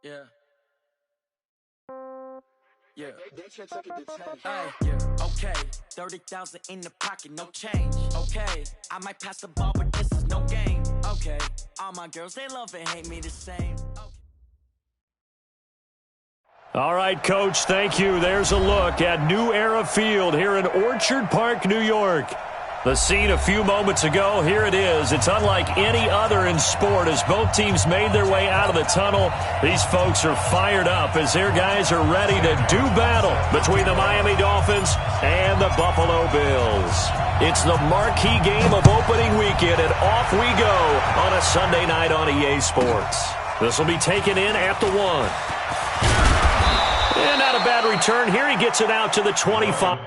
Yeah. Yeah. Yeah. Okay. 30,000 in the pocket, no change. Okay. I might pass the ball, but this is no game. Okay. All my girls, they love and hate me the same. Okay. All right, Coach, thank you. There's a look at New Era Field here in Orchard Park, New York. The scene a few moments ago, here it is. It's unlike any other in sport as both teams made their way out of the tunnel. These folks are fired up as their guys are ready to do battle between the Miami Dolphins and the Buffalo Bills. It's the marquee game of opening weekend, and off we go on a Sunday night on EA Sports. This will be taken in at the 1. And not a bad return here. He gets it out to the 25.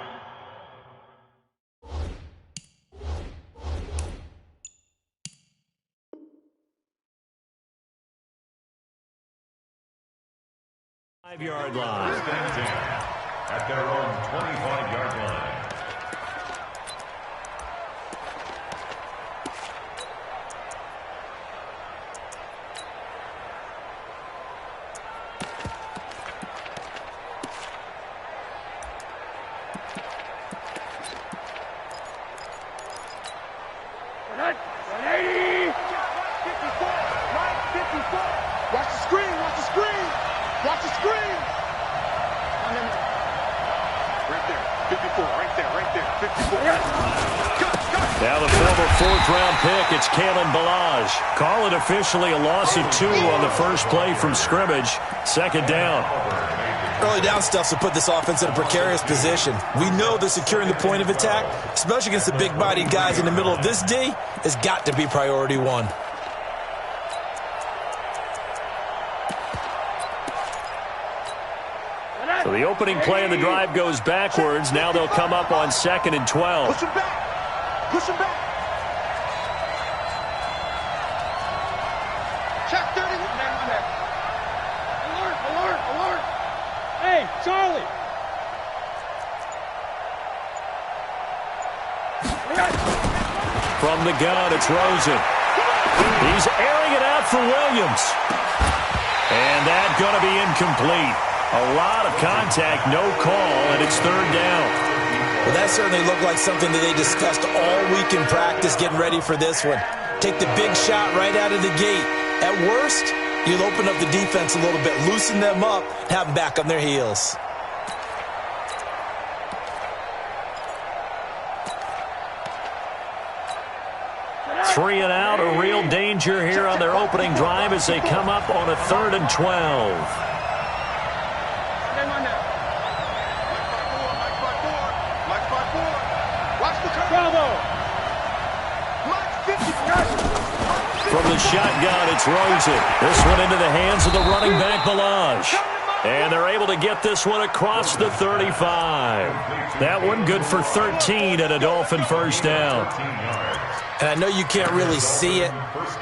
Five-yard line. At their own 25-yard line. Watch the screen, watch the screen. Watch the screen. Right there, 54, right there, 54. Now the former fourth-round pick, it's Kalen Ballage. Call it officially a loss of 2 on the first play from scrimmage. Second down. Early down stuff to put this offense in a precarious position. We know that securing the point of attack, especially against the big-bodied guys in the middle of this D, has got to be priority 1. So the opening play of the drive goes backwards. Now they'll come up on 2nd and 12. Push him back. Push him back. Check 30. Alert, alert, alert. Hey, Charlie. From the gun, it's Rosen. He's airing it out for Williams. And that's going to be incomplete. A lot of contact, no call, and it's 3rd down. Well, that certainly looked like something that they discussed all week in practice getting ready for this one. Take the big shot right out of the gate. At worst, you'll open up the defense a little bit, loosen them up, and have them back on their heels. Three and out, a real danger here on their opening drive as they come up on a 3rd and 12. From the shotgun, it's Rosen. This one into the hands of the running back, Ballage. And they're able to get this one across the 35. That one good for 13 and a Dolphin first down. And I know you can't really see it,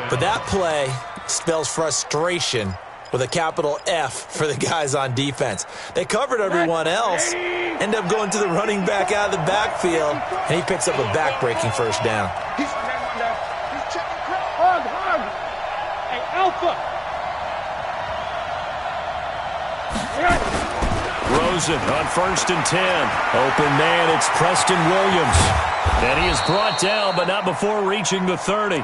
but that play spells frustration with a capital F for the guys on defense. They covered everyone else, end up going to the running back out of the backfield, and he picks up a back-breaking first down. Hug. Hey, Alpha. Rosen on 1st and 10. Open man, it's Preston Williams. And he is brought down, but not before reaching the 30.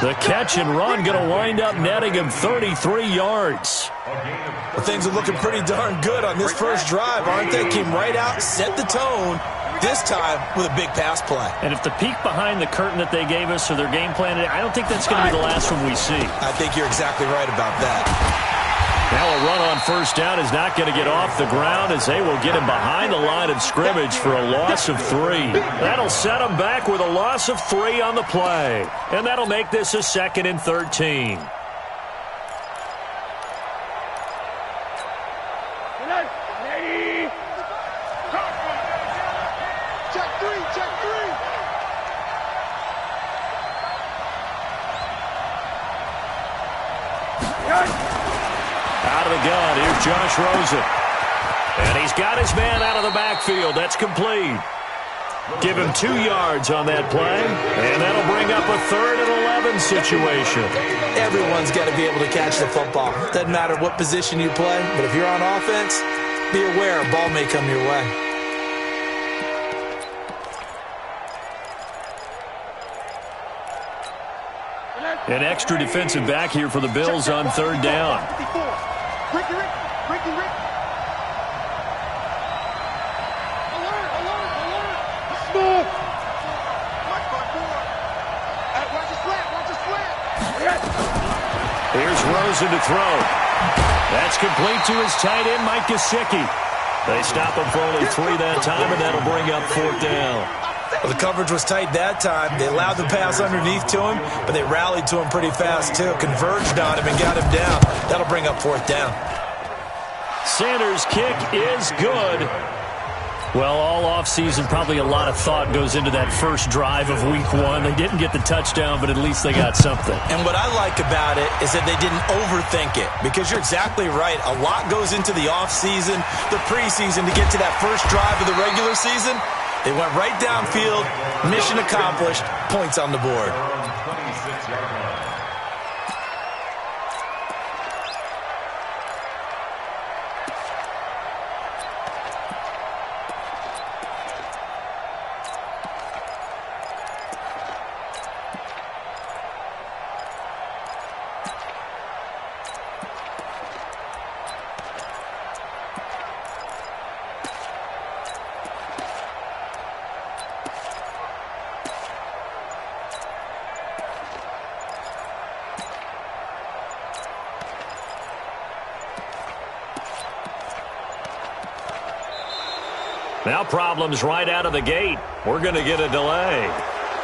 The catch and run going to wind up netting him 33 yards. Well, things are looking pretty darn good on this first drive, aren't they? Came right out, set the tone, this time with a big pass play. And if the peek behind the curtain that they gave us or their game plan, I don't think that's going to be the last one we see. I think you're exactly right about that. Now a run on first down is not going to get off the ground as they will get him behind the line of scrimmage for a loss of 3. That'll set him back with a loss of 3 on the play. And that'll make this a 2nd and 13. Out of the gun, here's Josh Rosen. And he's got his man out of the backfield. That's complete. Give him 2 yards on that play, and that'll bring up a 3rd and 11 situation. Everyone's got to be able to catch the football. Doesn't matter what position you play, but if you're on offense, be aware a ball may come your way. An extra defensive back here for the Bills on 3rd down. Ricky. Alert. Watch the slant. Here's Rosen to throw. That's complete to his tight end, Mike Gesicki. They stop him for only 3 that time, and that'll bring up 4th down. Well, the coverage was tight that time. They allowed the pass underneath to him, but they rallied to him pretty fast, too. Converged on him and got him down. That'll bring up 4th down. Sanders' kick is good. Well, all offseason, probably a lot of thought goes into that first drive of Week 1. They didn't get the touchdown, but at least they got something. And what I like about it is that they didn't overthink it, because you're exactly right. A lot goes into the offseason, the preseason, to get to that first drive of the regular season. They went right downfield, mission accomplished, points on the board. Now problems right out of the gate. We're going to get a delay.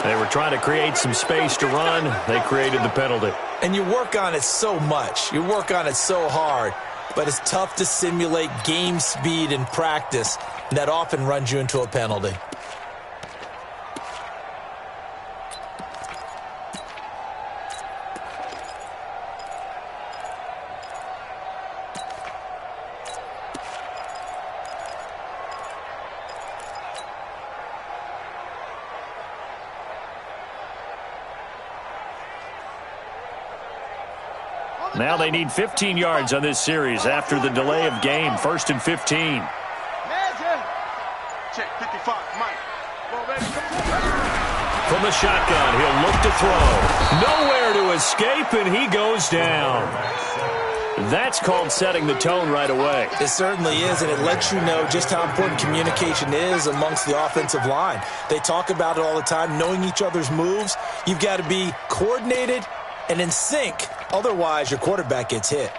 They were trying to create some space to run. They created the penalty. And you work on it so much. You work on it so hard. But it's tough to simulate game speed in practice. And that often runs you into a penalty. Now they need 15 yards on this series after the delay of game. 1st and 15. Check 55, Mike. From the shotgun, he'll look to throw. Nowhere to escape, and he goes down. That's called setting the tone right away. It certainly is, and it lets you know just how important communication is amongst the offensive line. They talk about it all the time, knowing each other's moves. You've got to be coordinated and in sync. Otherwise, your quarterback gets hit.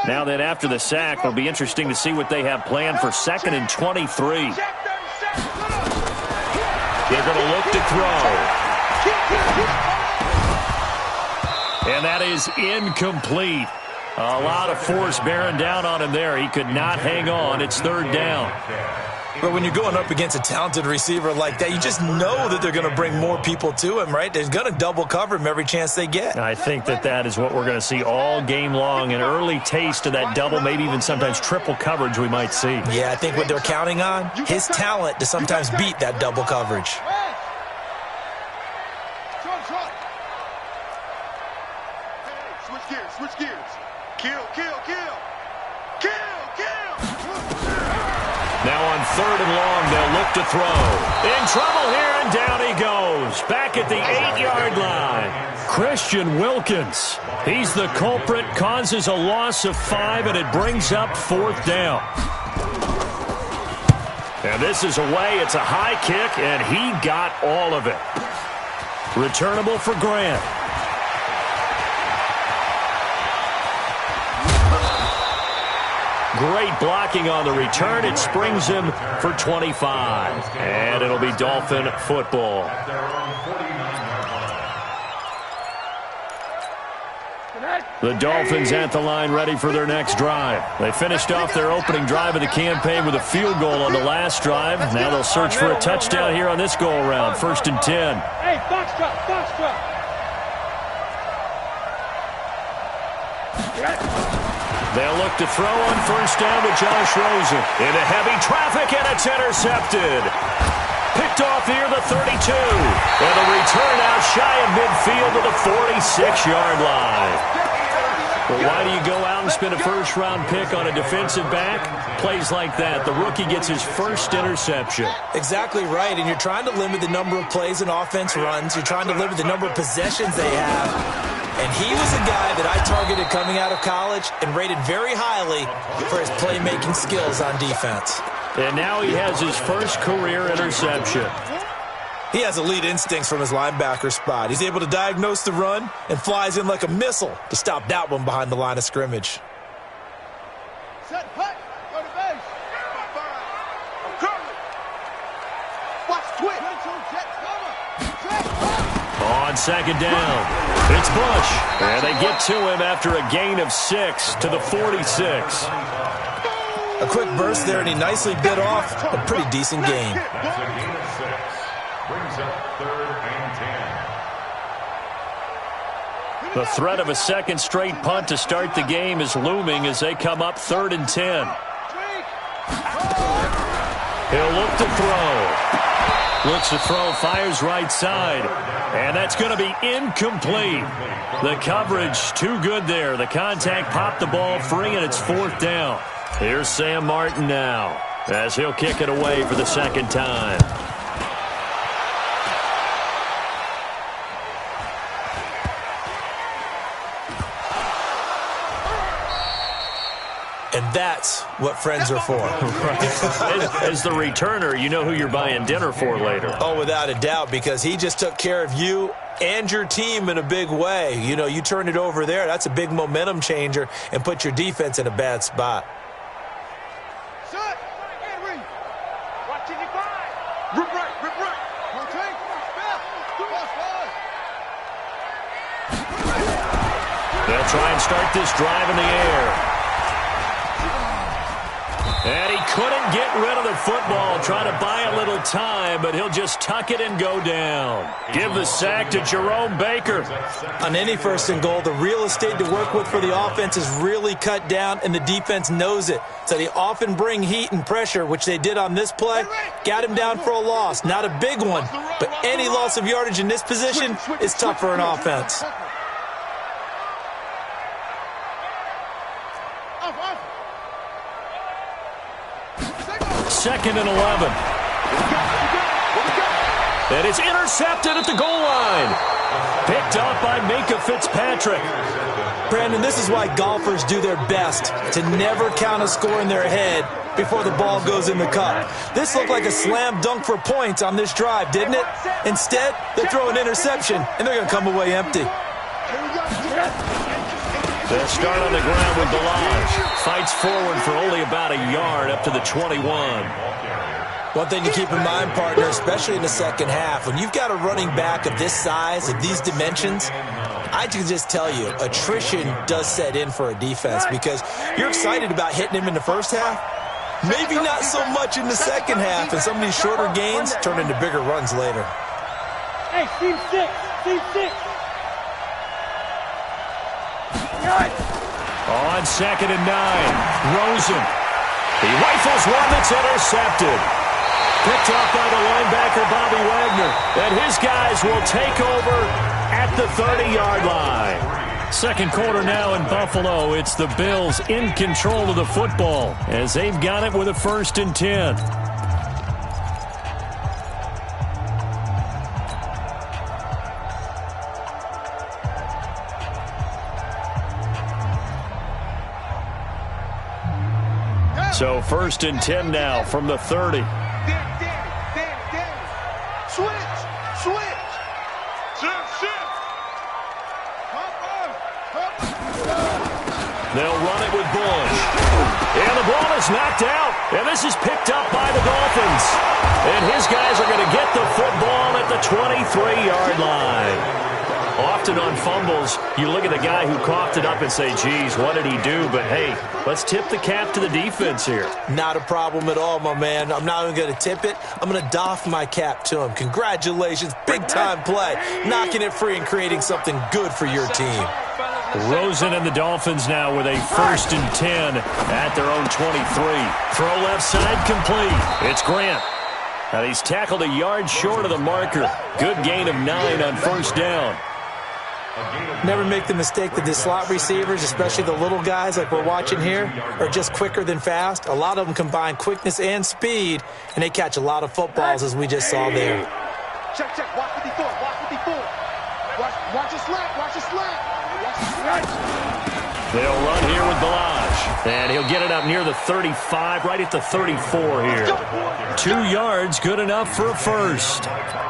Now then, after the sack, it'll be interesting to see what they have planned for 2nd and 23. They're going to look to throw. And that is incomplete. A lot of force bearing down on him there. He could not hang on. It's 3rd down. But when you're going up against a talented receiver like that, you just know that they're going to bring more people to him, right? They're going to double cover him every chance they get. I think that is what we're going to see all game long. An early taste of that double, maybe even sometimes triple coverage we might see. Yeah, I think what they're counting on, his talent to sometimes beat that double coverage. Switch gears. Kill. Now on 3rd and long, they'll look to throw. In trouble here, and down he goes. Back at the 8-yard line. Christian Wilkins. He's the culprit, causes a loss of 5, and it brings up 4th down. And this is away. It's a high kick, and he got all of it. Returnable for Grant. Great blocking on the return. It springs him for 25. And it'll be Dolphin football. The Dolphins at the line ready for their next drive. They finished off their opening drive of the campaign with a field goal on the last drive. Now they'll search for a touchdown here on this go-around. 1st and 10. Hey, foxtrot, foxtrot. They'll look to throw on 1st down to Josh Rosen. Into heavy traffic, and it's intercepted. Picked off near the 32. And a return out shy of midfield to the 46-yard line. Well, why do you go out and spend a first-round pick on a defensive back? Plays like that. The rookie gets his first interception. Exactly right, and you're trying to limit the number of plays an offense runs. You're trying to limit the number of possessions they have. And he was a guy that I targeted coming out of college and rated very highly for his playmaking skills on defense. And now he has his first career interception. He has elite instincts from his linebacker spot. He's able to diagnose the run and flies in like a missile to stop that one behind the line of scrimmage. Set, hut, go to base. I'm curling. Watch twitch. On 2nd down, it's Bush. And they get to him after a gain of 6 to the 46. A quick burst there, and he nicely bit off a pretty decent gain. That's a gain of 6. Brings up 3rd and 10. The threat of a second straight punt to start the game is looming as they come up 3rd and 10. He'll look to throw. Looks to throw, fires right side. And that's going to be incomplete. The coverage too good there. The contact popped the ball free, and it's 4th down. Here's Sam Martin now as he'll kick it away for the second time. And that's what friends are for. Right. As the returner, you know who you're buying dinner for later. Oh, without a doubt, because he just took care of you and your team in a big way. You know, you turn it over there, that's a big momentum changer and put your defense in a bad spot. Shut. Henry. Watching you five. Rip right, rip right. Rotate. Spell. They'll try and start this drive in the air. And he couldn't get rid of the football. Try to buy a little time, but he'll just tuck it and go down. Give the sack to Jerome Baker. On any 1st and goal, the real estate to work with for the offense is really cut down, and the defense knows it. So they often bring heat and pressure, which they did on this play. Got him down for a loss. Not a big one, but any loss of yardage in this position is tough for an offense. 2nd and 11. And it's intercepted at the goal line. Picked up by Minka Fitzpatrick. Brandon, this is why golfers do their best to never count a score in their head before the ball goes in the cup. This looked like a slam dunk for points on this drive, didn't it? Instead, they throw an interception, and they're going to come away empty. They'll start on the ground with Balaj. Fights forward for only about a yard up to the 21. One thing to keep in mind, partner, especially in the second half, when you've got a running back of this size, of these dimensions, I can just tell you, attrition does set in for a defense because you're excited about hitting him in the first half. Maybe not so much in the second half, and some of these shorter gains turn into bigger runs later. Hey, team 6, team 6. On 2nd and 9, Rosen. He rifles one that's intercepted. Picked up by the linebacker, Bobby Wagner. And his guys will take over at the 30-yard line. Second quarter now in Buffalo. It's the Bills in control of the football as they've got it with a 1st and 10. So 1st and 10 now from the 30. Switch. Shift. They'll run it with Bush. And the ball is knocked out. And this is picked up by the Dolphins. And his guys are going to get the football at the 23-yard line. Often on fumbles, you look at the guy who coughed it up and say, geez, what did he do? But, hey, let's tip the cap to the defense here. Not a problem at all, my man. I'm not even going to tip it. I'm going to doff my cap to him. Congratulations. Big-time play. Knocking it free and creating something good for your team. Rosen and the Dolphins now with a 1st and 10 at their own 23. Throw left side complete. It's Grant. And he's tackled a yard short of the marker. Good gain of 9 on 1st down. Never make the mistake that the slot receivers, especially the little guys like we're watching here, are just quicker than fast. A lot of them combine quickness and speed, and they catch a lot of footballs, as we just saw there. Check, check. Watch 54. Watch 54. Watch your slant. Watch your slant. They'll run here with Balaj. And he'll get it up near the 35, right at the 34 here. 2 yards, good enough for a first.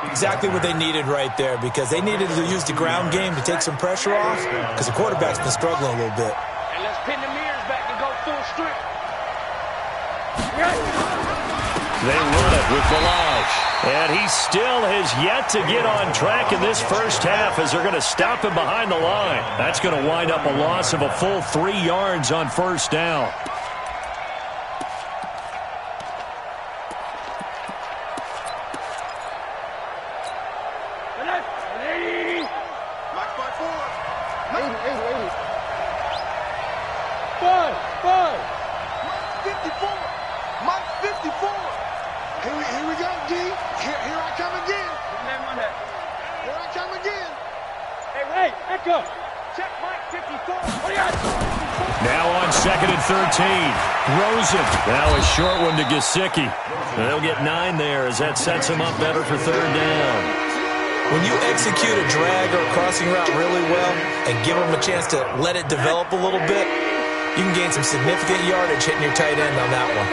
Exactly what they needed right there, because they needed to use the ground game to take some pressure off, because the quarterback's been struggling a little bit. And let's pin the mirrors back and go full strength. They run it with Balaj. And he still has yet to get on track in this first half as they're going to stop him behind the line. That's going to wind up a loss of a full 3 yards on 1st down. Now on 2nd and 13. Rosen. Now a short one to Gesicki. They'll get 9 there as that sets him up better for 3rd down. When you execute a drag or a crossing route really well and give them a chance to let it develop a little bit, you can gain some significant yardage hitting your tight end on that one.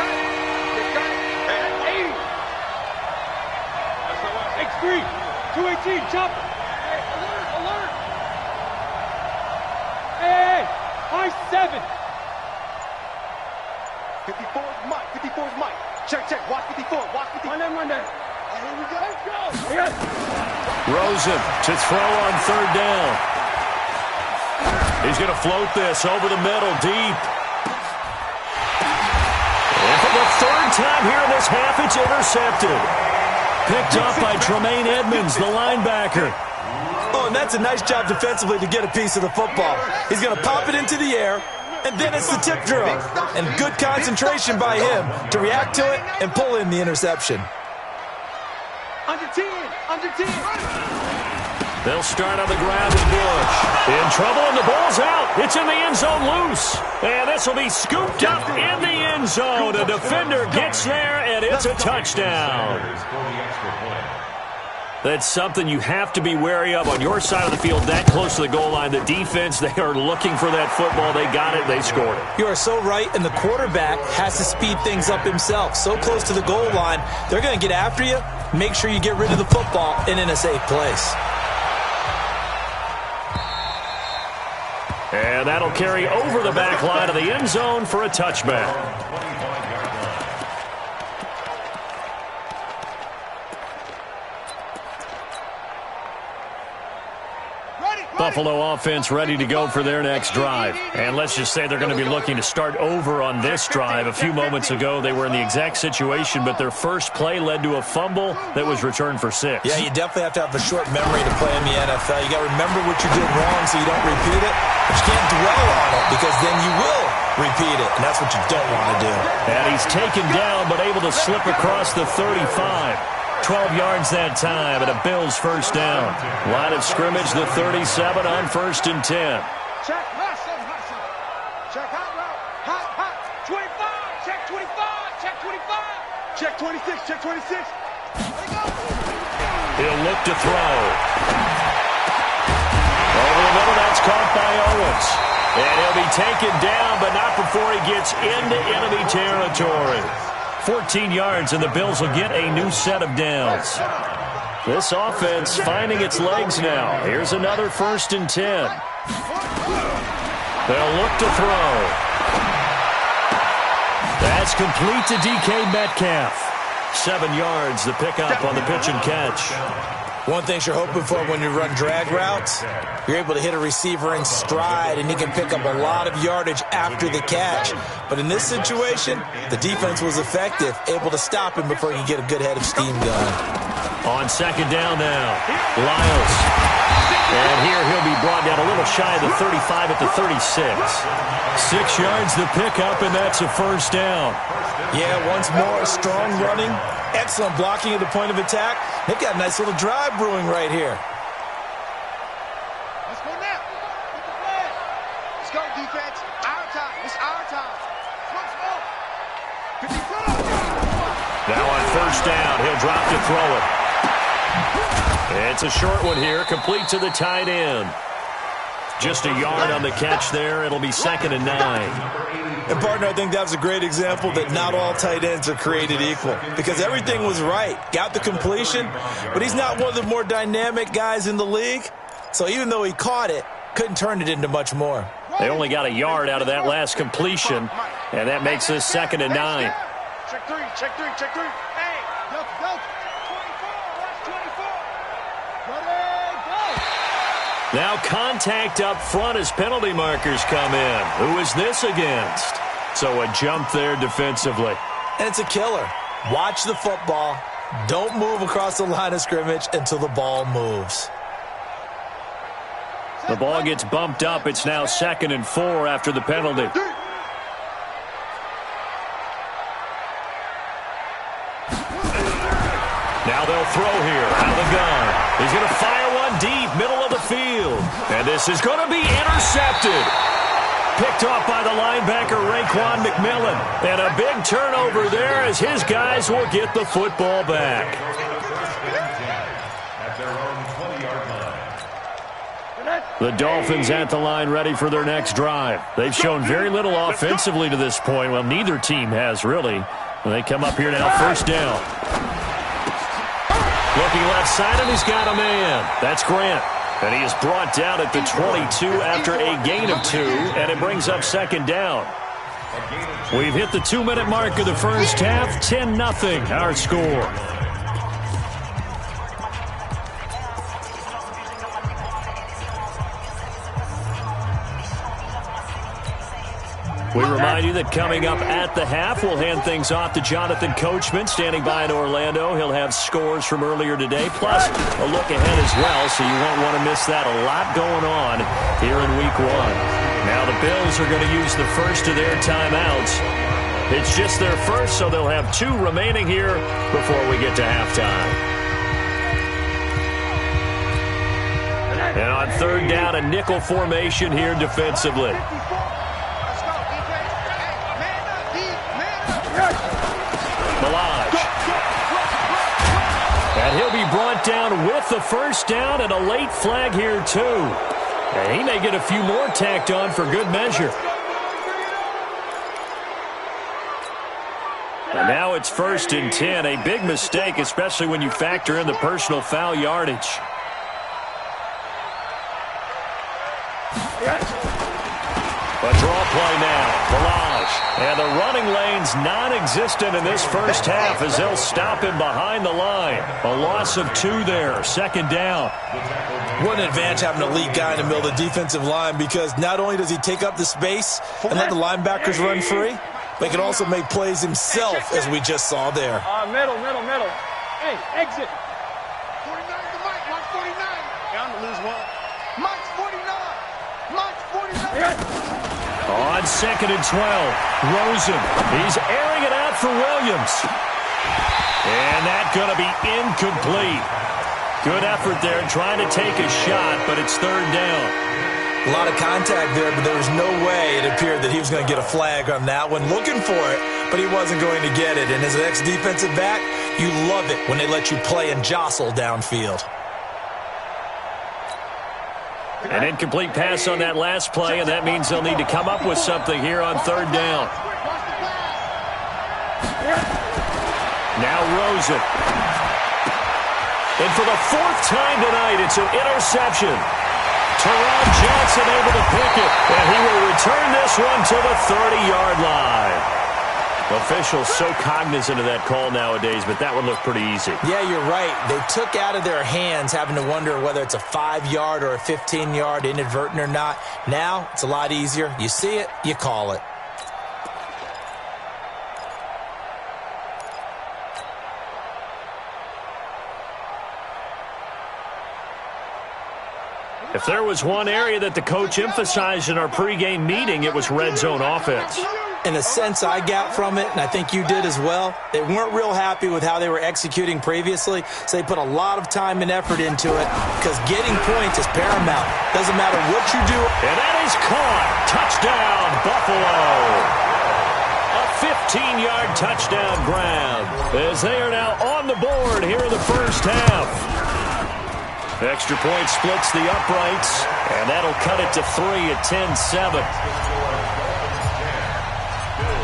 X3, 218, chopper. Hey, alert. Hey, high 7. 54 is Mike. 54 is Mike. Check. Watch 54. Watch 54. Run that. Here we go. Let's go. Yes. Rosen to throw on 3rd down. He's going to float this over the middle deep. And for the 3rd time here in this half, it's intercepted. Picked up by Tremaine Edmonds, the linebacker. Oh, and that's a nice job defensively to get a piece of the football. He's going to pop it into the air, and then it's the tip drill. And good concentration by him to react to it and pull in the interception. Under 10. They'll start on the ground with Bush. In trouble, and the ball's out. It's in the end zone loose. And this will be scooped up in the end zone. A defender gets there, and it's a touchdown. That's something you have to be wary of on your side of the field, that close to the goal line. The defense, they are looking for that football. They got it. They scored it. You are so right, and the quarterback has to speed things up himself. So close to the goal line, they're going to get after you. Make sure you get rid of the football and in a safe place. And that'll carry over the back line of the end zone for a touchback. Buffalo offense ready to go for their next drive. And let's just say they're going to be looking to start over on this drive. A few moments ago, they were in the exact situation, but their first play led to a fumble that was returned for 6. Yeah, you definitely have to have a short memory to play in the NFL. You got to remember what you did wrong so you don't repeat it, but you can't dwell on it because then you will repeat it, and that's what you don't want to do. And he's taken down but able to slip across the 35. 12 yards that time, and a Bills first down. Line of scrimmage, the 37 on 1st and 10. Check, check, hot, 25, check 25, check 25, check 26, check 26. He'll look to throw. Over the middle, that's caught by Owens. And he'll be taken down, but not before he gets into enemy territory. 14 yards, and the Bills will get a new set of downs. This offense finding its legs now. Here's another 1st and 10. They'll look to throw. That's complete to DK Metcalf. 7 yards, the pickup on the pitch and catch. One thing you're hoping for when you run drag routes, you're able to hit a receiver in stride, and he can pick up a lot of yardage after the catch. But in this situation, the defense was effective, able to stop him before he could get a good head of steam going. On second down now, Lyles. And here he'll be brought down a little shy of the 35 at the 36. 6 yards the pickup, and that's a first down. Yeah, once more, strong running, excellent blocking at the point of attack. They've got a nice little drive brewing right here. Let's go now. Get the flag. Let's go, defense. Our time. It's our time. Let's go. 50 foot up. Now on first down, he'll drop to throw it. It's a short one here, complete to the tight end. Just a yard on the catch there. It'll be 2nd and 9. And, partner, I think that was a great example that not all tight ends are created equal, because everything was right. Got the completion, but he's not one of the more dynamic guys in the league. So even though he caught it, couldn't turn it into much more. They only got a yard out of that last completion, and that makes this 2nd and 9. Check 3, check 3, check 3. Hey, go, go. 24, watch 24. Ready, go. Now contact up front as penalty markers come in. Who is this against? So a jump there defensively. And it's a killer. Watch the football. Don't move across the line of scrimmage until the ball moves. The ball gets bumped up. It's now 2nd and 4 after the penalty. Now they'll throw here out of the gun. He's going to fire one deep, middle of the field. And this is going to be intercepted. Picked off by the linebacker, Raekwon McMillan. And a big turnover there as his guys will get the football back. At their own 20-yard line. The Dolphins at the line ready for their next drive. They've shown very little offensively to this point. Well, neither team has really. They come up here now, first down. Looking left side, and he's got a man. That's Grant. And he is brought down at the 22 after a gain of 2, and it brings up 2nd down. We've hit the 2-minute mark of the first half, 10-0 our score. We remind you that coming up at the half, we'll hand things off to Jonathan Coachman, standing by in Orlando. He'll have scores from earlier today, plus a look ahead as well, so you won't want to miss that. A lot going on here in Week 1. Now the Bills are going to use the first of their timeouts. It's just their first, so they'll have 2 remaining here before we get to halftime. And on third down, a nickel formation here defensively. And he'll be brought down with the first down and a late flag here, too. And he may get a few more tacked on for good measure. And now it's 1st and 10. A big mistake, especially when you factor in the personal foul yardage. A draw play now. Barrage. And the running lane's non-existent in this first half as they'll stop him behind the line. A loss of 2 there. 2nd down. What an advantage having an elite guy in the middle of the defensive line, because not only does he take up the space and let the linebackers run free, but he can also make plays himself, as we just saw there. Middle. Hey, exit. 49 to Mike. Mike 49. Yeah, I'm going to lose one. Mike's 49. Mike's 49. On 2nd and 12, Rosen. He's airing it out for Williams. And that's going to be incomplete. Good effort there trying to take a shot, but it's 3rd down. A lot of contact there, but there was no way it appeared that he was going to get a flag on that one. Looking for it, but he wasn't going to get it. And as an ex-defensive back, you love it when they let you play and jostle downfield. An incomplete pass on that last play, and that means they'll need to come up with something here on 3rd down. Now Rosen. And for the 4th time tonight, it's an interception. Teron Johnson able to pick it, and he will return this one to the 30-yard line. Officials so cognizant of that call nowadays, but that one looked pretty easy. Yeah, you're right. They took out of their hands having to wonder whether it's a 5-yard or a 15-yard, inadvertent or not. Now, it's a lot easier. You see it, you call it. If there was one area that the coach emphasized in our pregame meeting, it was red zone offense. In a sense I got from it, and I think you did as well, they weren't real happy with how they were executing previously, so they put a lot of time and effort into it because getting points is paramount. Doesn't matter what you do. And that is caught. Touchdown, Buffalo. A 15-yard touchdown grab as they are now on the board here in the first half. Extra point splits the uprights, and that'll cut it to 3 at 10-7.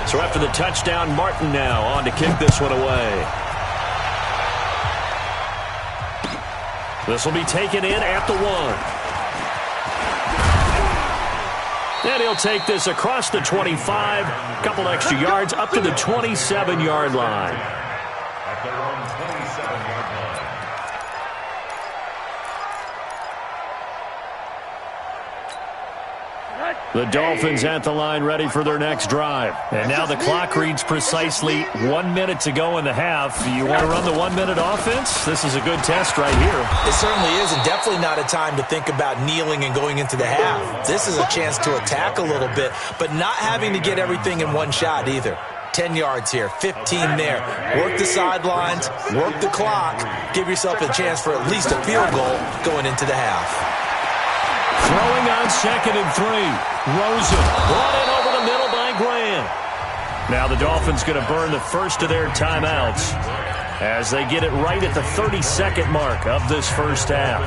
So after the touchdown, Martin now on to kick this one away. This will be taken in at the 1. And he'll take this across the 25, a couple extra yards up to the 27-yard line. At their own 27-yard line. The Dolphins at the line ready for their next drive. And now the clock reads precisely 1 minute to go in the half. You want to run the 1 minute offense? This is a good test right here. It certainly is, and definitely not a time to think about kneeling and going into the half. This is a chance to attack a little bit, but not having to get everything in one shot either. 10 yards here, 15 there. Work the sidelines, work the clock. Give yourself a chance for at least a field goal going into the half. Throwing on 2nd and 3. Rosen brought in over the middle by Graham. Now the Dolphins going to burn the first of their timeouts as they get it right at the 32nd mark of this first half.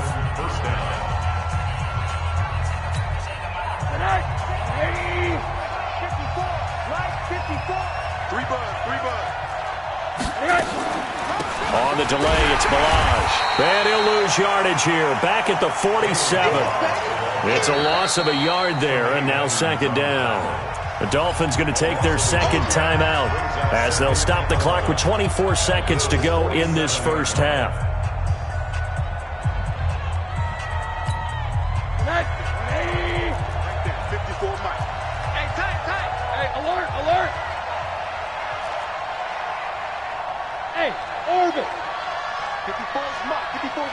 On the delay, it's Balaj. And he'll lose yardage here. Back at the 47. It's a loss of a yard there, and now 2nd down. The Dolphins going to take their second timeout as they'll stop the clock with 24 seconds to go in this first half. 54 Mike. Hey, tight. Hey, alert. Hey, orbit. 54's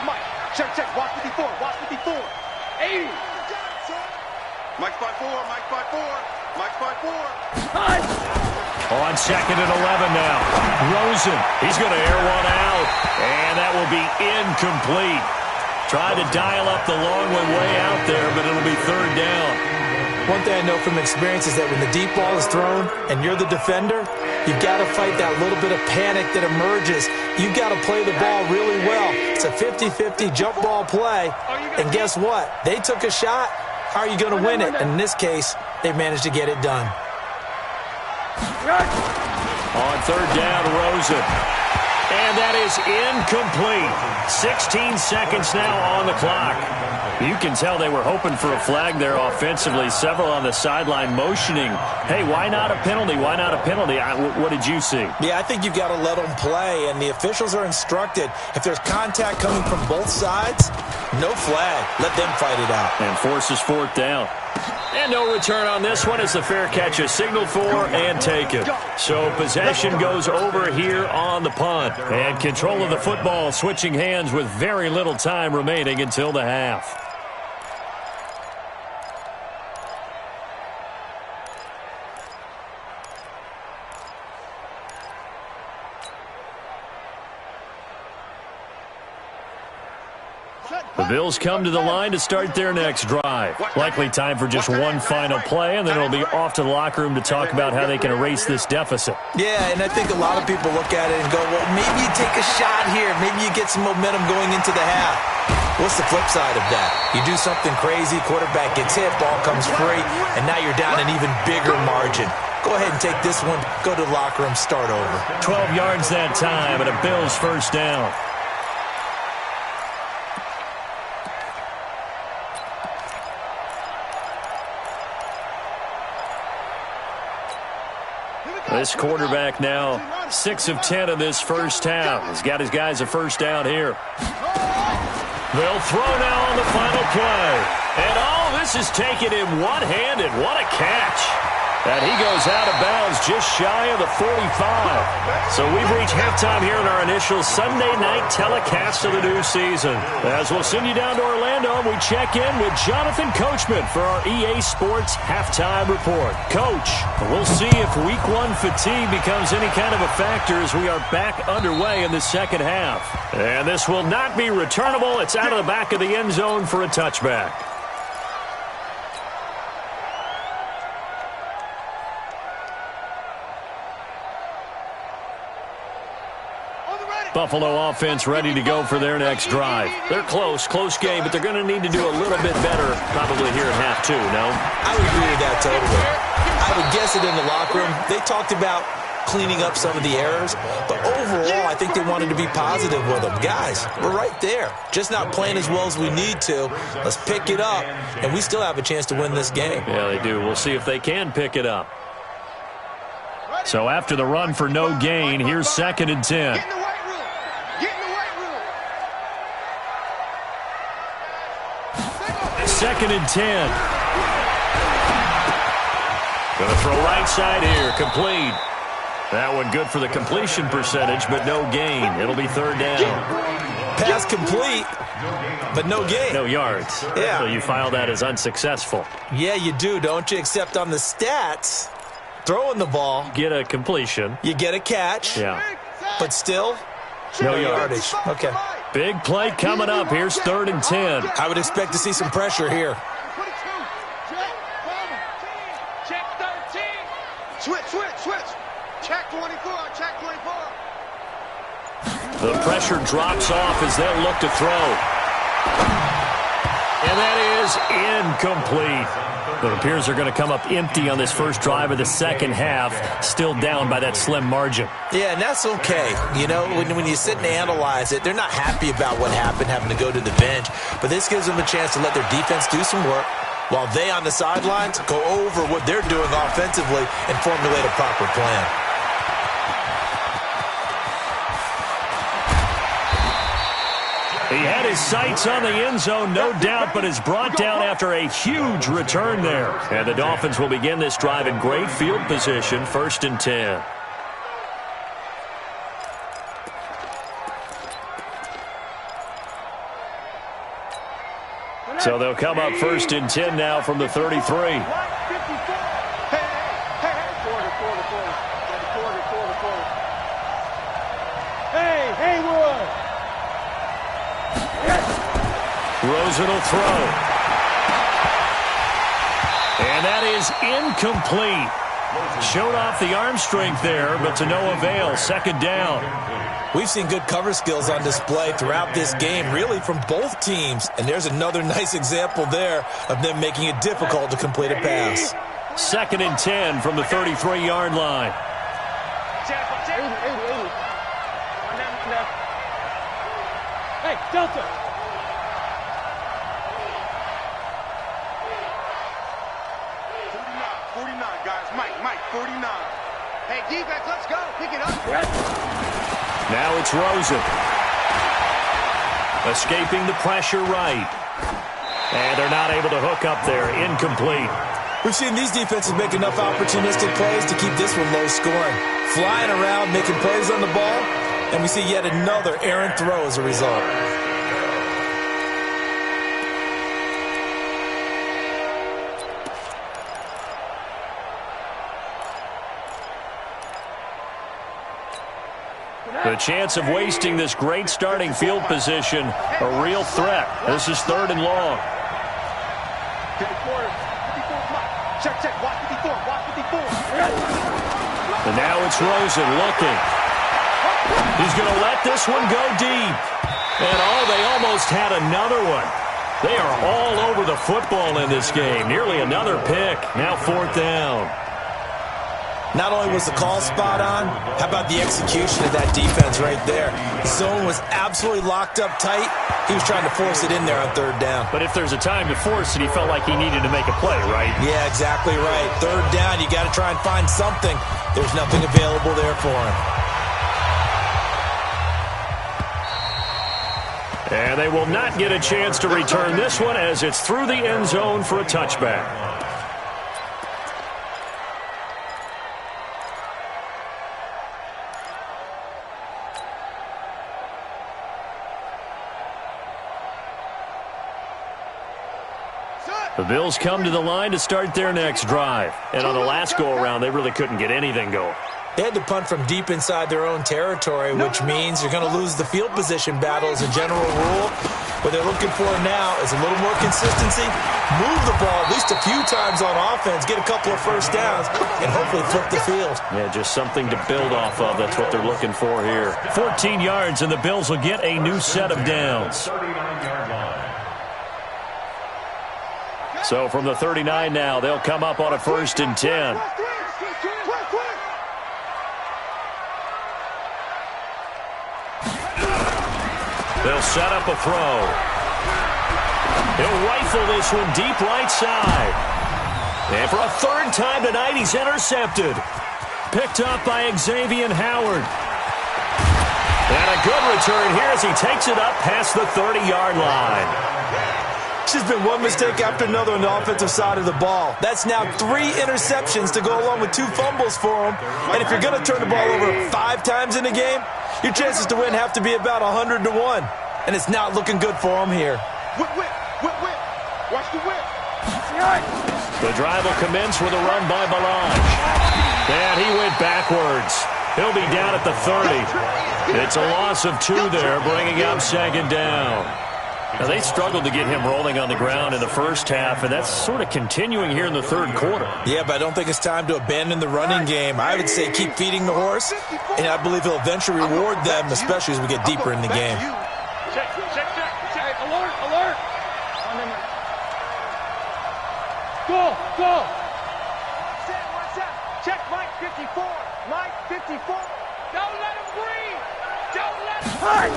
Mike. Check. Watch 54. 80. Mike 5-4. Time. On 2nd and 11 now. Rosen, he's going to air one out, and that will be incomplete. Tried to dial up the long one way out there, but it'll be 3rd down. One thing I know from experience is that when the deep ball is thrown and you're the defender, you've got to fight that little bit of panic that emerges. You've got to play the ball really well. It's a 50-50 jump ball play, and guess what? They took a shot. How are you going to win it? And in this case, they managed to get it done. On 3rd down, Rosen. And that is incomplete. 16 seconds now on the clock. You can tell they were hoping for a flag there offensively. Several on the sideline motioning. Hey, why not a penalty? Why not a penalty? What did you see? Yeah, I think you've got to let them play, and the officials are instructed. If there's contact coming from both sides, no flag. Let them fight it out. And forces 4th down. And no return on this one as the fair catch is signaled for and taken. So possession goes over here on the punt. And control of the football switching hands with very little time remaining until the half. The Bills come to the line to start their next drive. Likely time for just one final play, and then it'll be off to the locker room to talk about how they can erase this deficit. Yeah, and I think a lot of people look at it and go, well, maybe you take a shot here. Maybe you get some momentum going into the half. What's the flip side of that? You do something crazy, quarterback gets hit, ball comes free, and now you're down an even bigger margin. Go ahead and take this one, go to the locker room, start over. 12 yards that time, and a Bills first down. This quarterback now 6 of 10 in this first half. He's got his guys a first down here. They'll throw now on the final play. And this is taken in one-handed. What a catch. And he goes out of bounds just shy of the 45. So we've reached halftime here in our initial Sunday night telecast of the new season. As we'll send you down to Orlando, we check in with Jonathan Coachman for our EA Sports Halftime Report. Coach, we'll see if Week 1 fatigue becomes any kind of a factor as we are back underway in the second half. And this will not be returnable. It's out of the back of the end zone for a touchback. Buffalo offense ready to go for their next drive. They're close game, but they're going to need to do a little bit better probably here in half two, no? I would agree with that totally. I would guess it in the locker room. They talked about cleaning up some of the errors, but overall I think they wanted to be positive with them. Guys, we're right there. Just not playing as well as we need to. Let's pick it up, and we still have a chance to win this game. Yeah, they do. We'll see if they can pick it up. So after the run for no gain, here's 2nd and 10. Second and 10. Going to throw right side here. Complete. That one good for the completion percentage, but no gain. It'll be 3rd down. Pass complete, but no gain. No yards. Yeah. So you file that as unsuccessful. Yeah, you do, don't you? Except on the stats, throwing the ball. Get a completion. You get a catch. Yeah. But still, no yardage. Okay. Big play coming up. Here's 3rd and 10. I would expect to see some pressure here. Check 13. Switch. Check 24. Check 24. The pressure drops off as they'll look to throw. And that is incomplete. It appears they're going to come up empty on this first drive of the second half, still down by that slim margin. Yeah, and that's okay. You know, when you sit and analyze it, they're not happy about what happened, having to go to the bench. But this gives them a chance to let their defense do some work while they on the sidelines go over what they're doing offensively and formulate a proper plan. He had his sights on the end zone, no doubt, but is brought down after a huge return there. And the Dolphins will begin this drive in great field position, 1st and 10. So they'll come up 1st and 10 now from the 33. Rosen will throw. And that is incomplete. Showed off the arm strength there, but to no avail. 2nd down. We've seen good cover skills on display throughout this game, really from both teams. And there's another nice example there of them making it difficult to complete a pass. 2nd and 10 from the 33-yard line. Hey, Delta. 49, guys. Mike, 49. Hey, defense, let's go. Pick it up. Now it's Rosen. Escaping the pressure right. And they're not able to hook up there. Incomplete. We've seen these defenses make enough opportunistic plays to keep this one low scoring. Flying around, making plays on the ball, and we see yet another errant throw as a result. The chance of wasting this great starting field position, a real threat. This is 3rd and long. Check. Watch 54. And now it's Rosen looking. He's going to let this one go deep. And they almost had another one. They are all over the football in this game. Nearly another pick. Now 4th down. Not only was the call spot on, how about the execution of that defense right there? The zone was absolutely locked up tight. He was trying to force it in there on third down. But if there's a time to force it, he felt like he needed to make a play, right? Yeah, exactly right. Third down, you got to try and find something. There's nothing available there for him. And they will not get a chance to return this one as it's through the end zone for a touchback. The Bills come to the line to start their next drive. And on the last go-around, they really couldn't get anything going. They had to punt from deep inside their own territory, which means you're going to lose the field position battle as a general rule. What they're looking for now is a little more consistency, move the ball at least a few times on offense, get a couple of first downs, and hopefully flip the field. Yeah, just something to build off of. That's what they're looking for here. 14 yards, and the Bills will get a new set of downs. So from the 39 now, they'll come up on a 1st and 10. They'll set up a throw. He'll rifle this one deep right side. And for a third time tonight, he's intercepted. Picked up by Xavier Howard. And a good return here as he takes it up past the 30-yard line. It's just been one mistake after another on the offensive side of the ball. That's now 3 interceptions to go along with 2 fumbles for him. And if you're going to turn the ball over 5 times in a game, your chances to win have to be about 100 to 1. And it's not looking good for him here. Whip, whip, whip, whip. Watch the whip. The drive will commence with a run by Balaj. And he went backwards. He'll be down at the 30. It's a loss of 2 there, bringing up 2nd down. Now, they struggled to get him rolling on the ground in the first half, and that's sort of continuing here in the third quarter. Yeah, but I don't think it's time to abandon the running game. I would say keep feeding the horse, and I believe he'll eventually reward them, especially as we get deeper in the game. Check. Alert, alert. Go. Check Mike 54. Mike 54. Don't let him breathe. Don't let him breathe.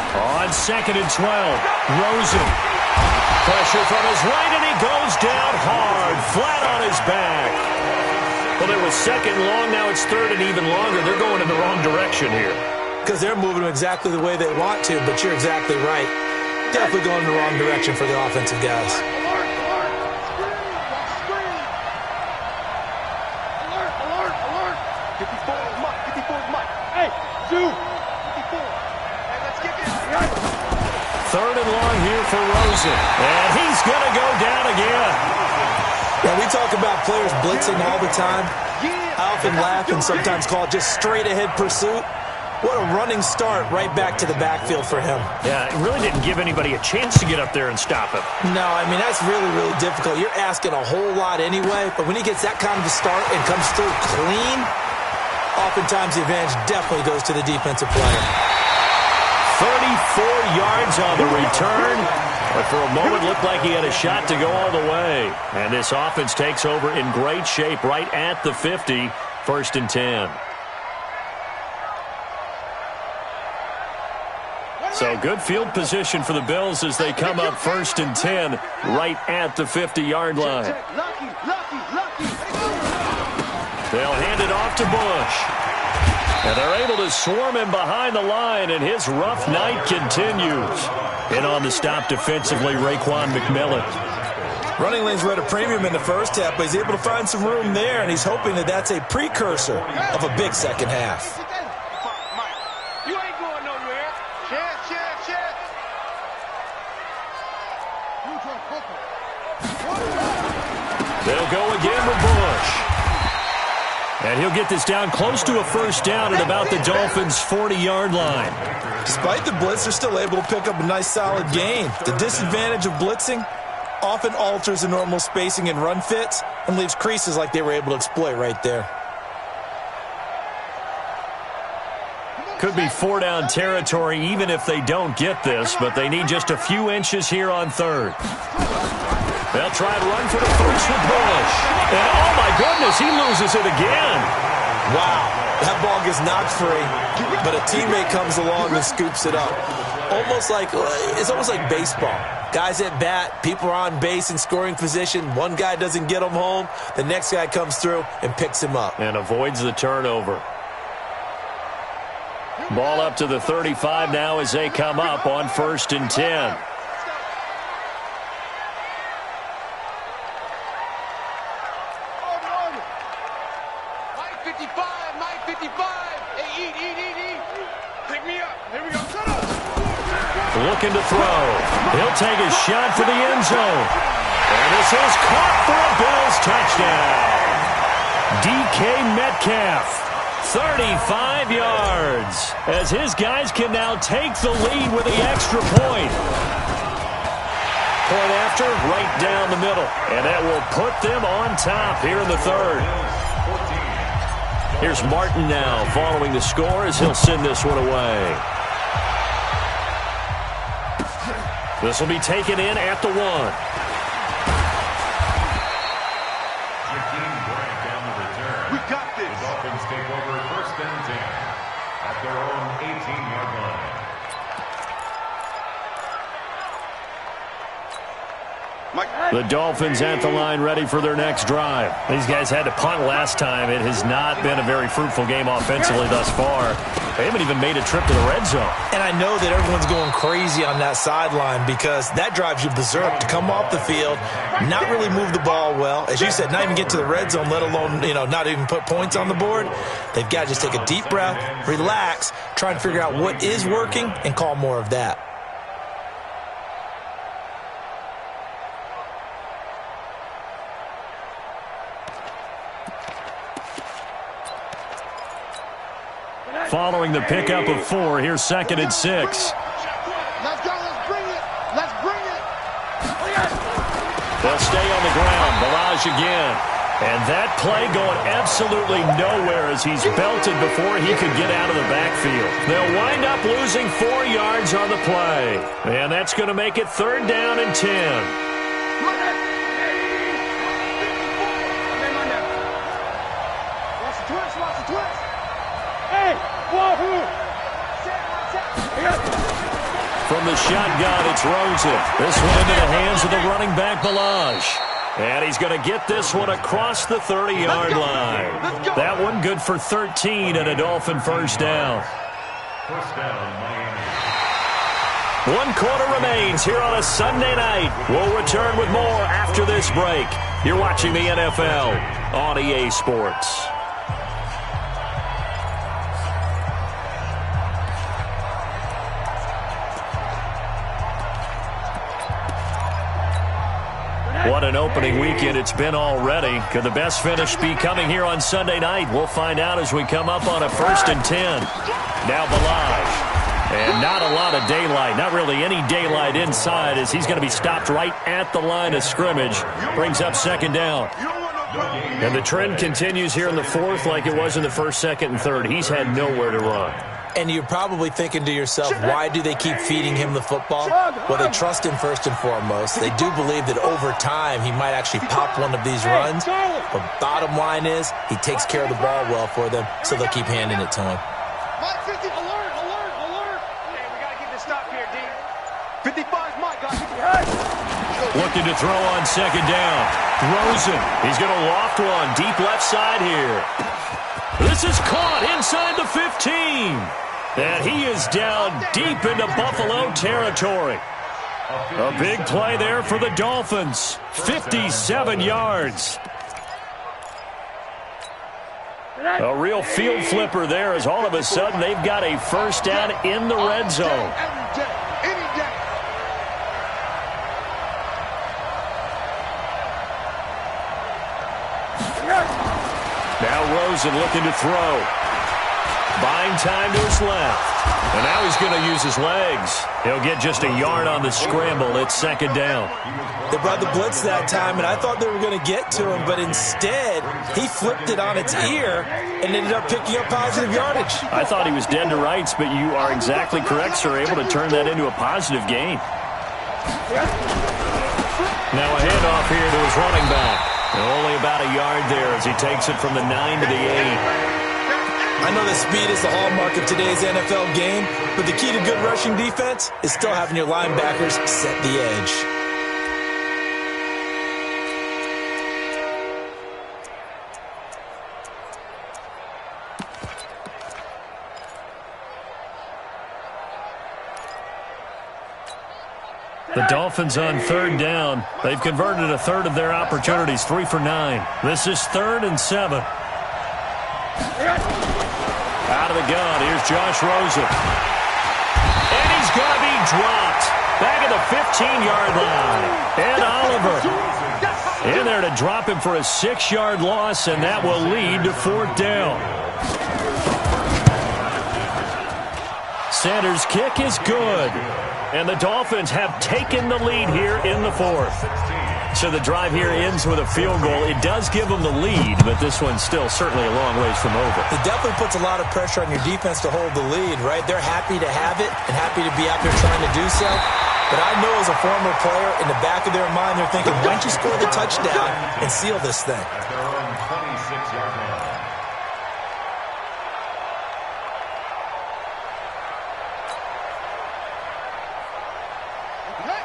On 2nd and 12, Rosen. Pressure from his right, and he goes down hard, flat on his back. Well, there was 2nd long, now it's 3rd and even longer. They're going in the wrong direction here. Because they're moving them exactly the way they want to, but you're exactly right. Definitely going in the wrong direction for the offensive guys. Alert. 54 is Mike. Hey, Zoo. 54. Hey, let's get this. 3rd and long here for Rosen. And he's going to go down again. Now, we talk about players blitzing all the time. I often laugh and sometimes call it just straight-ahead pursuit. What a running start right back to the backfield for him. Yeah, it really didn't give anybody a chance to get up there and stop him. No, I mean, that's really, really difficult. You're asking a whole lot anyway, but when he gets that kind of a start and comes through clean, oftentimes the advantage definitely goes to the defensive player. 34 yards on the return, but for a moment looked like he had a shot to go all the way. And this offense takes over in great shape right at the 50, 1st and 10. So good field position for the Bills as they come up 1st and 10 right at the 50-yard line. They'll hand it off to Bush. And they're able to swarm him behind the line, and his rough night continues. And on the stop defensively, Raekwon McMillan. Running lanes were at a premium in the first half, but he's able to find some room there, and he's hoping that that's a precursor of a big second half. You ain't going nowhere. Check. They'll go again with Bush. And he'll get this down close to a 1st down at about the Dolphins' 40-yard line. Despite the blitz, they're still able to pick up a nice solid gain. The disadvantage of blitzing often alters the normal spacing and run fits and leaves creases like they were able to exploit right there. Could be 4-down territory even if they don't get this, but they need just a few inches here on 3rd. They'll try to run for the 1st with Bush. And oh my goodness, as he loses it again. Wow, that ball gets knocked free, but a teammate comes along and scoops it up. It's almost like baseball. Guys at bat, people are on base in scoring position. One guy doesn't get him home. The next guy comes through and picks him up. And avoids the turnover. Ball up to the 35 now as they come up on 1st and 10. Looking to throw. He'll take a shot for the end zone. And this is caught for a Bills touchdown. DK Metcalf, 35 yards, as his guys can now take the lead with the extra point. Point after, right down the middle. And that will put them on top here in the 3rd. Here's Martin now following the score as he'll send this one away. This will be taken in at the 1. We got this. The Dolphins take over 1st and 10 at their own 18-yard line. The Dolphins at the line ready for their next drive. These guys had to punt last time. It has not been a very fruitful game offensively thus far. They haven't even made a trip to the red zone. And I know that everyone's going crazy on that sideline because that drives you berserk to come off the field, not really move the ball well. As you said, not even get to the red zone, let alone, not even put points on the board. They've got to just take a deep breath, relax, try and figure out what is working, and call more of that. Following the pickup of 4, here's 2nd and 6. Let's go, let's bring it. Let's bring it. They'll stay on the ground. Balaj again. And that play going absolutely nowhere as he's belted before he could get out of the backfield. They'll wind up losing 4 yards on the play. And that's going to make it 3rd down and 10. Watch the twist. From the shotgun, it's Rosen. This one into the hands of the running back, Balaj. And he's going to get this one across the 30-yard line. That one good for 13 and a Dolphin 1st down. 1st down, Miami. 1 quarter remains here on a Sunday night. We'll return with more after this break. You're watching the NFL on EA Sports. What an opening weekend it's been already. Could the best finish be coming here on Sunday night? We'll find out as we come up on a 1st and 10. Now Balaj. And not a lot of daylight, not really any daylight inside as he's going to be stopped right at the line of scrimmage. Brings up 2nd down. And the trend continues here in the 4th like it was in the 1st, 2nd, and 3rd. He's had nowhere to run. And you're probably thinking to yourself, why do they keep feeding him the football? Well, they trust him first and foremost. They do believe that over time he might actually pop one of these runs. But bottom line is he takes care of the ball well for them, so they'll keep handing it to him. Mike 50, alert. Hey, we got to get this stop here, D. 55's Mike, got Looking to throw on 2nd down. Rosen, he's going to loft one deep left side here. This is caught inside the 15. And he is down deep into Buffalo territory. A big play there for the Dolphins. 57 yards. A real field flipper there as all of a sudden they've got a 1st down in the red zone. Every day, any day. Now Rosen looking to throw. Buying time to his left. And now he's going to use his legs. He'll get just a yard on the scramble. It's 2nd down. They brought the blitz that time, and I thought they were going to get to him, but instead he flipped it on its ear and ended up picking up positive yardage. I thought he was dead to rights, but you are exactly correct, sir. Able to turn that into a positive gain. Now a handoff here to his running back. Only about a yard there as he takes it from the 9 to the 8. I know that speed is the hallmark of today's NFL game, but the key to good rushing defense is still having your linebackers set the edge. The Dolphins on third down. They've converted a third of their opportunities, 3 for 9. This is 3rd and 7. Out of the gun, here's Josh Rosen. And he's going to be dropped. Back at the 15-yard line. Ed Oliver in there to drop him for a 6-yard loss, and that will lead to 4th down. Sanders' kick is good. And the Dolphins have taken the lead here in the 4th. So the drive here ends with a field goal. It does give them the lead, but this one's still certainly a long ways from over. It definitely puts a lot of pressure on your defense to hold the lead, right? They're happy to have it and happy to be out there trying to do so. But I know as a former player, in the back of their mind, they're thinking, why don't you score the touchdown and seal this thing? At their own 26-yard line.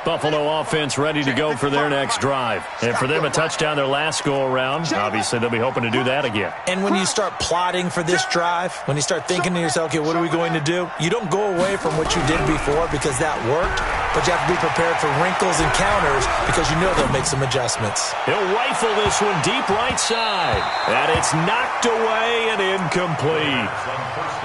Buffalo offense ready to go for their next drive. And for them, a touchdown their last go-around. Obviously, they'll be hoping to do that again. And when you start plotting for this drive, when you start thinking to yourself, okay, what are we going to do? You don't go away from what you did before because that worked, but you have to be prepared for wrinkles and counters because you know they'll make some adjustments. He'll rifle this one deep right side. And it's knocked away and incomplete.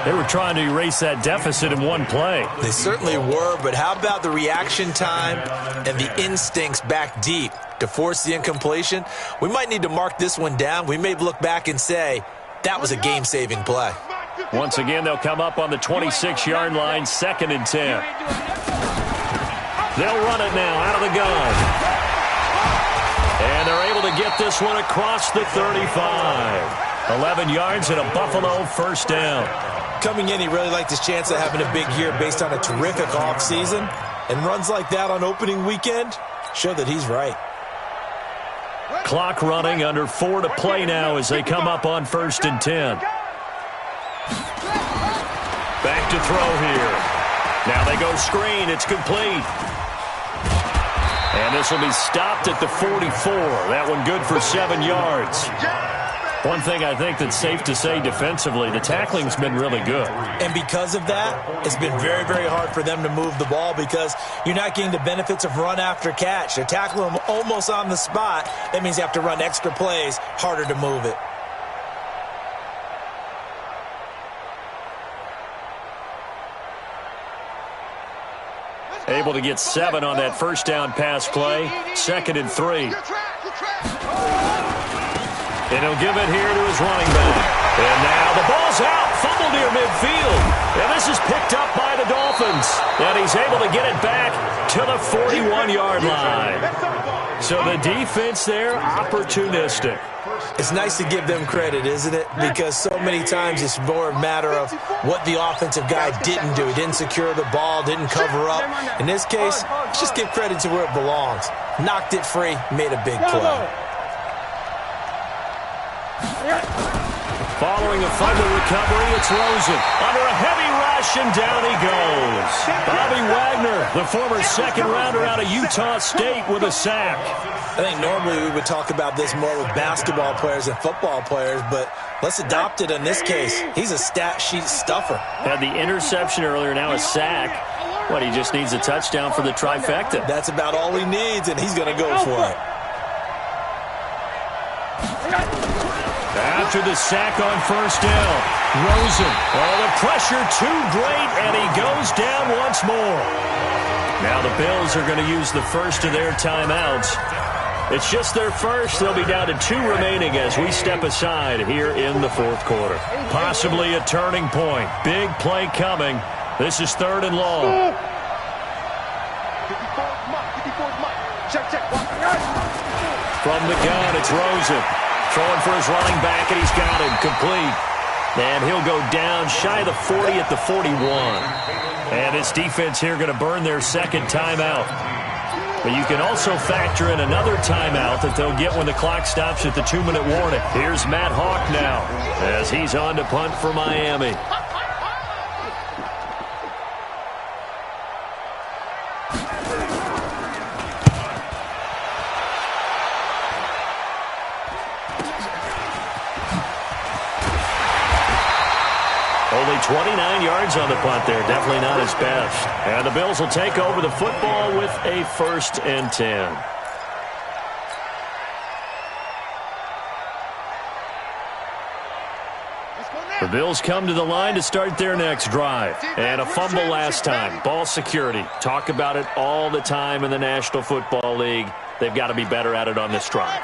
They were trying to erase that deficit in one play. They certainly were, but how about the reaction time and the instincts back deep to force the incompletion? We might need to mark this one down. We may look back and say, that was a game-saving play. Once again, they'll come up on the 26-yard line, 2nd and 10. They'll run it now out of the gun. And they're able to get this one across the 35. 11 yards and a Buffalo 1st down. Coming in, he really liked his chance of having a big year based on a terrific offseason. And runs like that on opening weekend show that he's right. Clock running, under 4 to play now as they come up on 1st and 10. Back to throw here. Now they go screen. It's complete. And this will be stopped at the 44. That one good for 7 yards. One thing I think that's safe to say defensively, the tackling's been really good. And because of that, it's been very, very hard for them to move the ball because you're not getting the benefits of run after catch. They're tackling them almost on the spot. That means you have to run extra plays, harder to move it. Able to get 7 on that 1st down pass play. 2nd and 3. And he'll give it here to his running back. And now the ball's out. Fumble near midfield. And this is picked up by the Dolphins. And he's able to get it back to the 41-yard line. So the defense there, opportunistic. It's nice to give them credit, isn't it? Because so many times it's more a matter of what the offensive guy didn't do. He didn't secure the ball, didn't cover up. In this case, let's just give credit to where it belongs. Knocked it free, made a big play. Following a fumble recovery, it's Rosen. Under a heavy rush, and down he goes. Bobby Wagner, the former 2nd-rounder out of Utah State, with a sack. I think normally we would talk about this more with basketball players and football players, but let's adopt it in this case. He's a stat sheet stuffer. Had the interception earlier, now a sack. What, he just needs a touchdown for the trifecta. That's about all he needs, and he's going to go for it. After the sack on 1st down, Rosen. Oh, the pressure too great, and he goes down once more. Now the Bills are going to use the first of their timeouts. It's just their first. They'll be down to 2 remaining as we step aside here in the 4th quarter. Possibly a turning point. Big play coming. This is 3rd and long. From the gun, it's Rosen. Throwing for his running back, and he's got him complete. And he'll go down shy of the 40 at the 41. And this defense here going to burn their 2nd timeout. But you can also factor in another timeout that they'll get when the clock stops at the 2-minute warning. Here's Matt Hawk now as he's on to punt for Miami. Only 29 yards on the punt there. Definitely not his best. And the Bills will take over the football with a 1st and 10. The Bills come to the line to start their next drive. And a fumble last time. Ball security. Talk about it all the time in the National Football League. They've got to be better at it on this drive.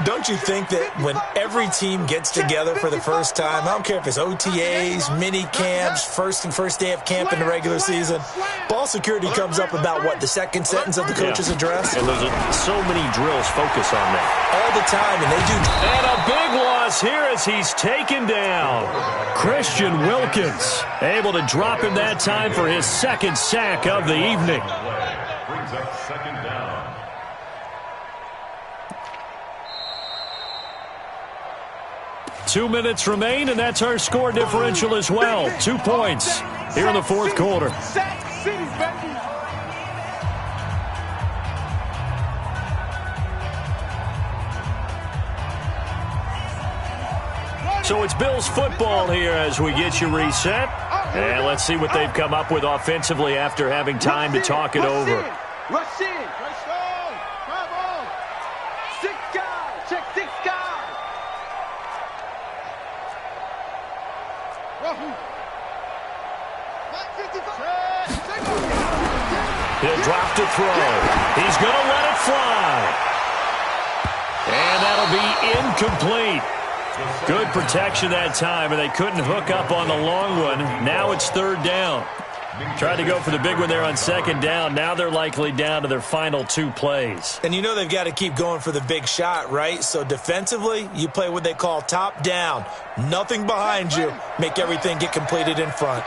Don't you think that when every team gets together for the first time, I don't care if it's OTAs, mini camps, first day of camp in the regular season, ball security comes up about, what, the second sentence of the coach's address? And there's so many drills focus on that. All the time, and they do. And a big loss here as he's taken down. Christian Wilkins able to drop him that time for his 2nd sack of the evening. Brings up 2nd down. 2 minutes remain, and that's our score differential as well. 2 points here in the 4th quarter. So it's Bills football here as we get you reset. And let's see what they've come up with offensively after having time to talk it over. Rush in. Come on. 6 guys. Check 6 guys. He'll drop to throw. He's going to let it fly. And that'll be incomplete. Good protection that time, and they couldn't hook up on the long one. Now it's 3rd down. Tried to go for the big one there on 2nd down. Now they're likely down to their final 2 plays. And you know they've got to keep going for the big shot, right? So defensively, you play what they call top down. Nothing behind you. Make everything get completed in front.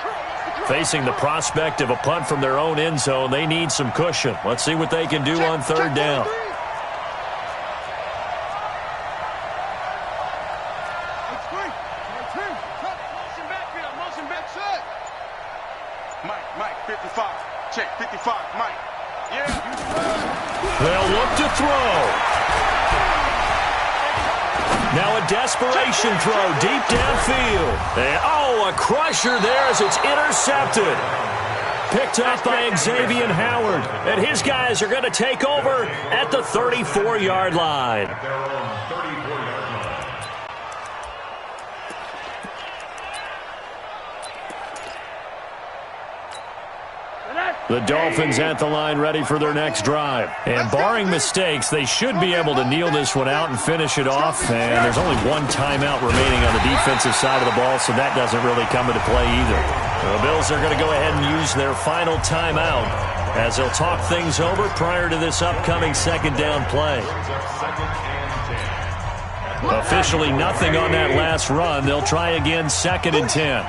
Facing the prospect of a punt from their own end zone, they need some cushion. Let's see what they can do on 3rd down. Mike, 55. Check, 55. Mike. Yeah. They'll look to throw. Now a desperation throw deep downfield. And, a crusher there as it's intercepted. Picked up by Xavier Howard. And his guys are going to take over at the 34-yard line. At their own 34-yard line. The Dolphins at the line ready for their next drive. And barring mistakes, they should be able to kneel this one out and finish it off. And there's only 1 timeout remaining on the defensive side of the ball, so that doesn't really come into play either. The Bills are going to go ahead and use their final timeout as they'll talk things over prior to this upcoming 2nd down play. Officially nothing on that last run. They'll try again 2nd and 10.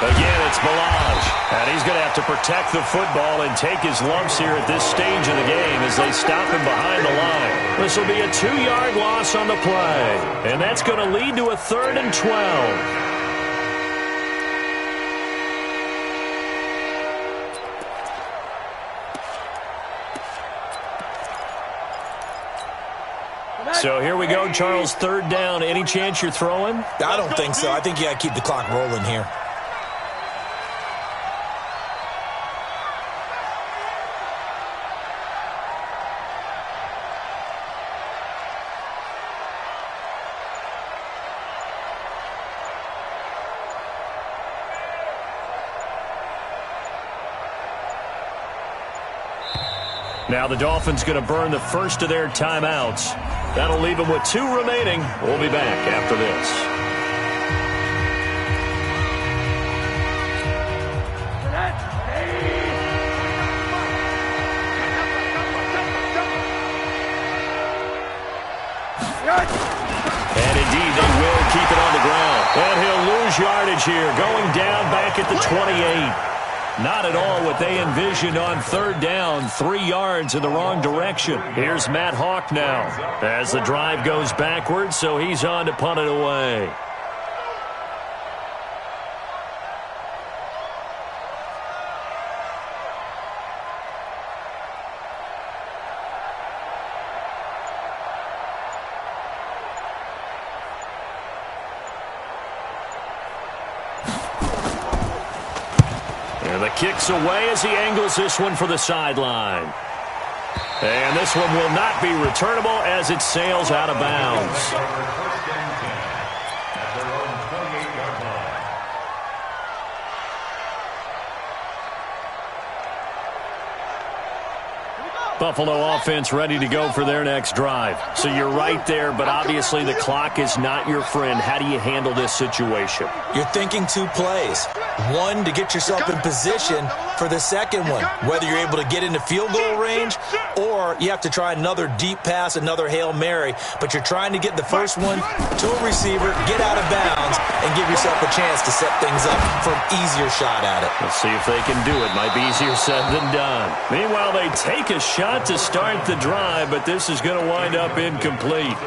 Again, it's Balaj, and he's going to have to protect the football and take his lumps here at this stage of the game as they stop him behind the line. This will be a 2-yard loss on the play, and that's going to lead to a 3rd and 12. So here we go, Charles, 3rd down. Any chance you're throwing? I don't think so. I think you got to keep the clock rolling here. Now the Dolphins going to burn the first of their timeouts. That'll leave them with 2 remaining. We'll be back after this. And indeed, they will keep it on the ground. And he'll lose yardage here, going down back at the 28. Not at all what they envisioned on third down, 3 yards in the wrong direction. Here's Matt Hawk now as the drive goes backwards, so he's on to punt it away. And the kick's away as he angles this one for the sideline. And this one will not be returnable as it sails out of bounds. Buffalo offense ready to go for their next drive. So you're right there, but obviously the clock is not your friend. How do you handle this situation? You're thinking 2 plays. One, to get yourself in position for the second one, whether you're able to get into field goal range or you have to try another deep pass, another Hail Mary, but you're trying to get the first one to a receiver, get out of bounds, and give yourself a chance to set things up for an easier shot at it. Let's see if they can do it. Might be easier said than done. Meanwhile, they take a shot to start the drive, but this is going to wind up incomplete.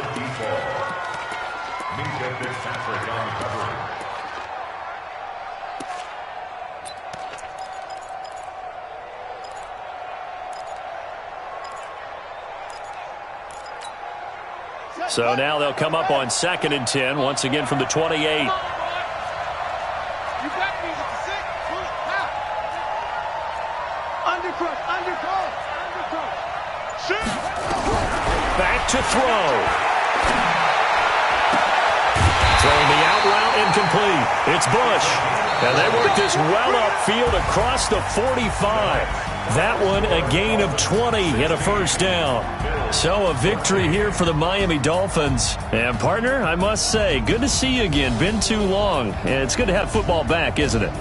So now they'll come up on 2nd and 10, once again from the 28. You got me at the 6. Now. Undercrush. Shoot. Back to throw. Throwing the out route incomplete. It's Bush. And they work this well upfield across the 45. That one a gain of 20 and a first down. So a victory here for the Miami Dolphins. And partner, I must say, good to see you again. Been too long. And it's good to have football back, isn't it?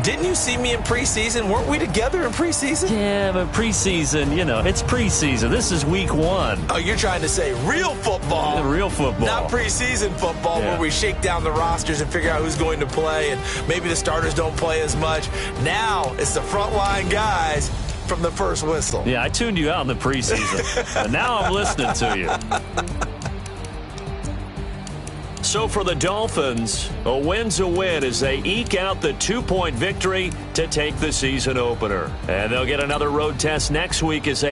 Didn't you see me in preseason? Weren't we together in preseason? Yeah, but preseason, you know, it's preseason. This is week 1. Oh, you're trying to say real football. Yeah, real football. Not preseason football where we shake down the rosters and figure out who's going to play and maybe the starters don't play as much. Now it's the frontline guys from the first whistle. Yeah, I tuned you out in the preseason. And now I'm listening to you. So for the Dolphins, a win's a win as they eke out the 2-point victory to take the season opener. And they'll get another road test next week as they